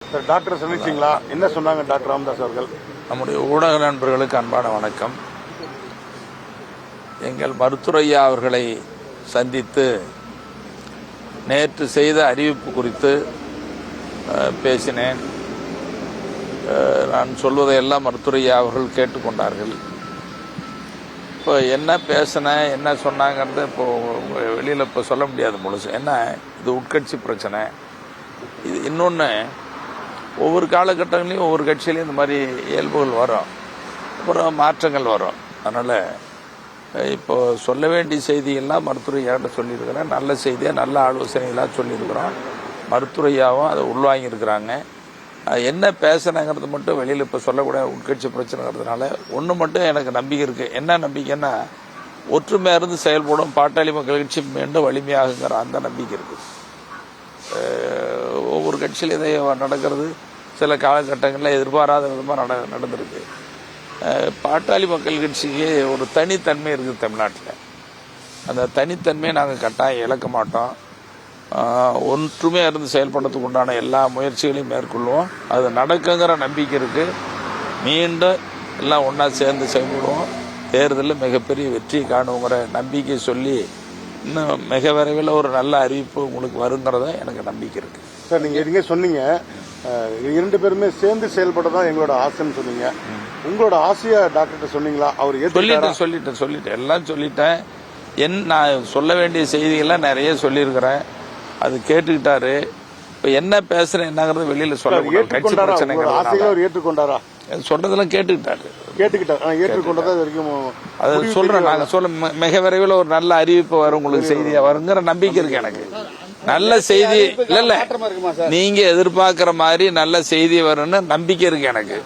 Doctor சந்திச்சீங்களா? என்ன சொன்னாங்க doctor Ramadoss அவர்கள்? நம்முடைய ஊடக நண்பர்களுக்கு அன்பான வணக்கம். எங்கள் மருத்துவரையா அவர்களை சந்தித்து நேற்று செய்த அறிவிப்பு குறித்து பேசினேன். நான் சொல்வதையெல்லாம் மருத்துவரையா அவர்கள் கேட்டுக்கொண்டார்கள். இப்போ என்ன பேசினேன், என்ன சொன்னாங்கிறது இப்போ வெளியில் இப்போ சொல்ல முடியாது முழுசு. என்ன, இது உட்கட்சி பிரச்சனை. இது இன்னொன்று, ஒவ்வொரு காலகட்டங்களையும் ஒவ்வொரு கட்சியிலையும் இந்த மாதிரி இயல்புகள் வரும், அப்புறம் மாற்றங்கள் வரும். அதனால் இப்போ சொல்ல வேண்டிய செய்தியெல்லாம் மருத்துவரையாட்ட சொல்லியிருக்கிறேன். நல்ல செய்தியாக நல்ல ஆலோசனைகளாக சொல்லியிருக்கிறோம். மருத்துவரையாவும் அதை உள்வாங்கியிருக்கிறாங்க. என்ன பேசுனாங்கிறது மட்டும் வெளியில் இப்போ சொல்லக்கூடாது, உட்கட்சி பிரச்சனைங்கிறதுனால. ஒன்று மட்டும் எனக்கு நம்பிக்கை இருக்குது. என்ன நம்பிக்கைன்னா, ஒற்றுமையாக இருந்து செயல்படும் பாட்டாளி மக்கள் கட்சி மீண்டும் வலிமையாகுங்கிற அந்த நம்பிக்கை இருக்குது. ஒவ்வொரு கட்சியில் இதை நடக்கிறது சில காலகட்டங்களில் எதிர்பாராத விதமாக நடந்திருக்கு. பாட்டாளி மக்கள் கட்சிக்கு ஒரு தனித்தன்மை இருக்குது தமிழ்நாட்டில். அந்த தனித்தன்மையை நாங்கள் கட்டாயம் இழக்க மாட்டோம். ஒற்றுமையாக இருந்து செயல்படுறதுக்கு உண்டான எல்லா முயற்சிகளையும் மேற்கொள்வோம். அது நடக்குங்கிற நம்பிக்கை இருக்குது. மீண்டும் எல்லாம் ஒன்றா சேர்ந்து செயல்படுவோம். தேர்தலில் மிகப்பெரிய வெற்றி காணுங்கிற நம்பிக்கை சொல்லி, இன்னும் மிக விரைவில் ஒரு நல்ல அறிவிப்பு உங்களுக்கு வருங்கிறத எனக்கு நம்பிக்கை இருக்கு. சார், நீங்க எதுங்க சொன்னீங்க, 2 பேருமே சேர்ந்து செயல்பட தான் எங்களோட ஆசைன்னு சொன்னீங்க. உங்களோட ஆசையா டாக்டர் சொன்னீங்களா? அவர் சொல்லிட்டேன் எல்லாம் சொல்லிட்டேன். நான் சொல்ல வேண்டிய செய்திகள்லாம் நிறைய சொல்லியிருக்கிறேன். அது கேட்டுக்கிட்டாரு. இப்ப என்ன பேசுறேன் என்னங்கிறது வெளியில சொல்ல கட்சி பிரச்சனை ஏற்றுக்கொண்டாரா? சொன்னதெல்லாம் கேட்டுக்கிட்டாரு. ஏற்றுக்கொண்டதா வரைக்கும் அதை சொல்றேன். நாங்க சொல்ல மிக விரைவில் ஒரு நல்ல அறிவிப்பு வரும், உங்களுக்கு செய்தியா வருங்கிற நம்பிக்கை இருக்கு எனக்கு. நல்ல செய்தி இல்ல நீங்க எதிர்பார்க்கிற மாதிரி நல்ல செய்தி வரும்னு நம்பிக்கை இருக்கு எனக்கு.